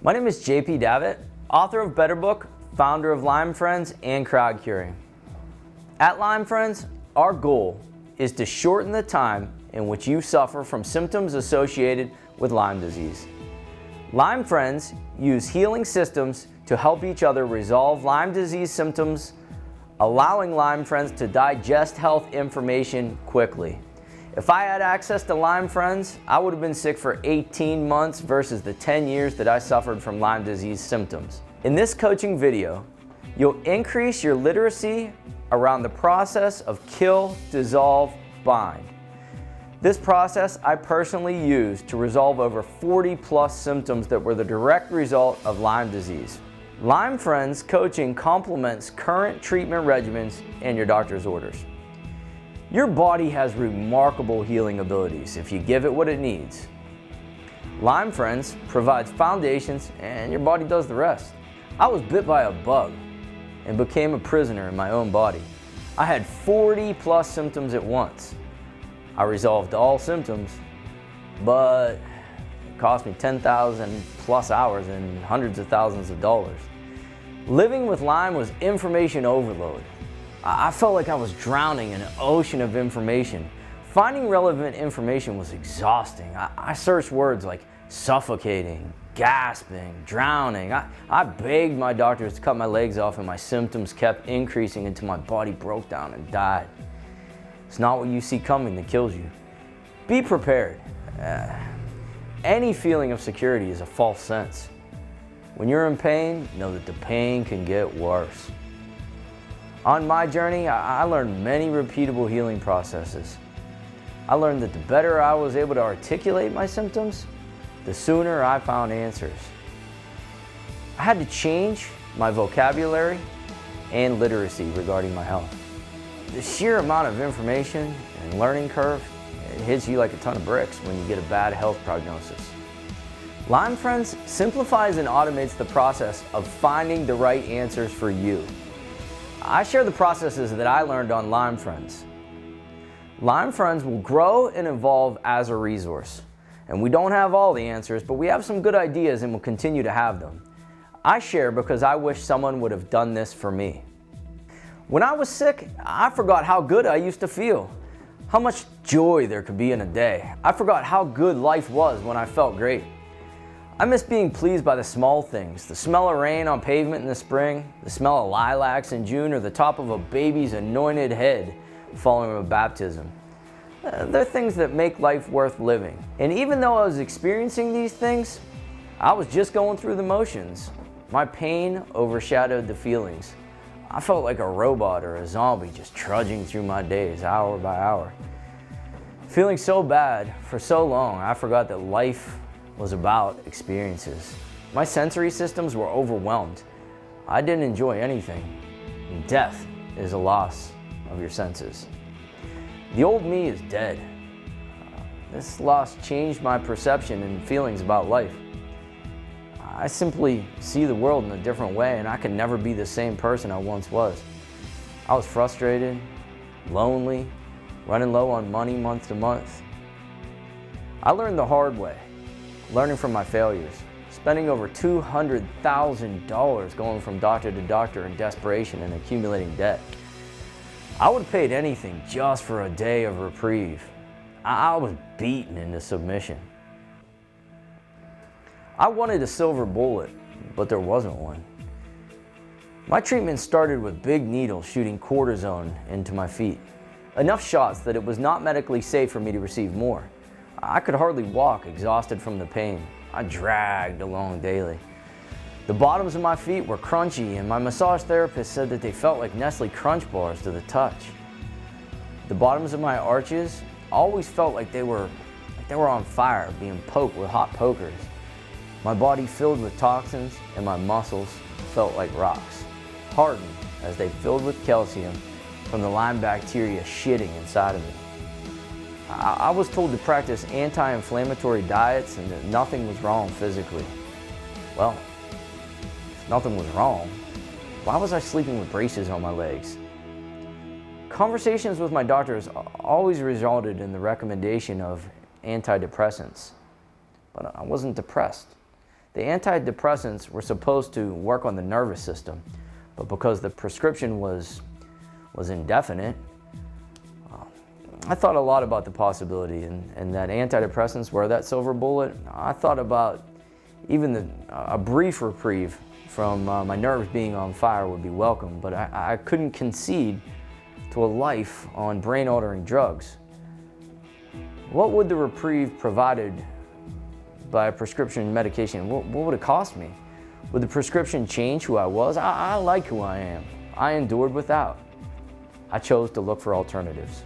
My name is JP Davitt, author of Better Book, founder of Lyme Friends and Crowd Curing. At Lyme Friends, our goal is to shorten the time in which you suffer from symptoms associated with Lyme disease. Lyme Friends use healing systems to help each other resolve Lyme disease symptoms, allowing Lyme Friends to digest health information quickly. If I had access to Lyme Friends, I would have been sick for 18 months versus the 10 years that I suffered from Lyme disease symptoms. In this coaching video, you'll increase your literacy around the process of kill, dissolve, bind. This process I personally used to resolve over 40 plus symptoms that were the direct result of Lyme disease. Lyme Friends coaching complements current treatment regimens and your doctor's orders. Your body has remarkable healing abilities if you give it what it needs. Lyme Friends provides foundations and your body does the rest. I was bit by a bug and became a prisoner in my own body. I had 40 plus symptoms at once. I resolved all symptoms, but it cost me 10,000 plus hours and hundreds of thousands of dollars. Living with Lyme was information overload. I felt like I was drowning in an ocean of information. Finding relevant information was exhausting. I searched words like suffocating, gasping, drowning. I begged my doctors to cut my legs off and my symptoms kept increasing until my body broke down and died. It's not what you see coming that kills you. Be prepared. Any feeling of security is a false sense. When you're in pain, know that the pain can get worse. On my journey, I learned many repeatable healing processes. I learned that the better I was able to articulate my symptoms, the sooner I found answers. I had to change my vocabulary and literacy regarding my health. The sheer amount of information and learning curve, it hits you like a ton of bricks when you get a bad health prognosis. Lyme Friends simplifies and automates the process of finding the right answers for you. I share the processes that I learned on Lyme Friends. Lyme Friends will grow and evolve as a resource. And we don't have all the answers, but we have some good ideas and will continue to have them. I share because I wish someone would have done this for me. When I was sick, I forgot how good I used to feel, how much joy there could be in a day. I forgot how good life was when I felt great. I miss being pleased by the small things, the smell of rain on pavement in the spring, the smell of lilacs in June, or the top of a baby's anointed head following a baptism. They're things that make life worth living. And even though I was experiencing these things, I was just going through the motions. My pain overshadowed the feelings. I felt like a robot or a zombie just trudging through my days, hour by hour. Feeling so bad for so long, I forgot that life was about experiences. My sensory systems were overwhelmed. I didn't enjoy anything. Death is a loss of your senses. The old me is dead. This loss changed my perception and feelings about life. I simply see the world in a different way, and I can never be the same person I once was. I was frustrated, lonely, running low on money month to month. I learned the hard way, learning from my failures, spending over $200,000 going from doctor to doctor in desperation and accumulating debt. I would have paid anything just for a day of reprieve. I was beaten into submission. I wanted a silver bullet, but there wasn't one. My treatment started with big needles shooting cortisone into my feet. Enough shots that it was not medically safe for me to receive more. I could hardly walk, exhausted from the pain. I dragged along daily. The bottoms of my feet were crunchy, and my massage therapist said that they felt like Nestle Crunch bars to the touch. The bottoms of my arches always felt like they were on fire, being poked with hot pokers. My body filled with toxins, and my muscles felt like rocks, hardened as they filled with calcium from the Lyme bacteria shitting inside of me. I was told to practice anti-inflammatory diets and that nothing was wrong physically. Well, if nothing was wrong, why was I sleeping with braces on my legs? Conversations with my doctors always resulted in the recommendation of antidepressants, but I wasn't depressed. The antidepressants were supposed to work on the nervous system, but because the prescription was indefinite, I thought a lot about the possibility and that antidepressants were that silver bullet. I thought about even a brief reprieve from my nerves being on fire would be welcome, but I couldn't concede to a life on brain-altering drugs. What would the reprieve provided by a prescription medication, what would it cost me? Would the prescription change who I was? I like who I am. I endured without. I chose to look for alternatives.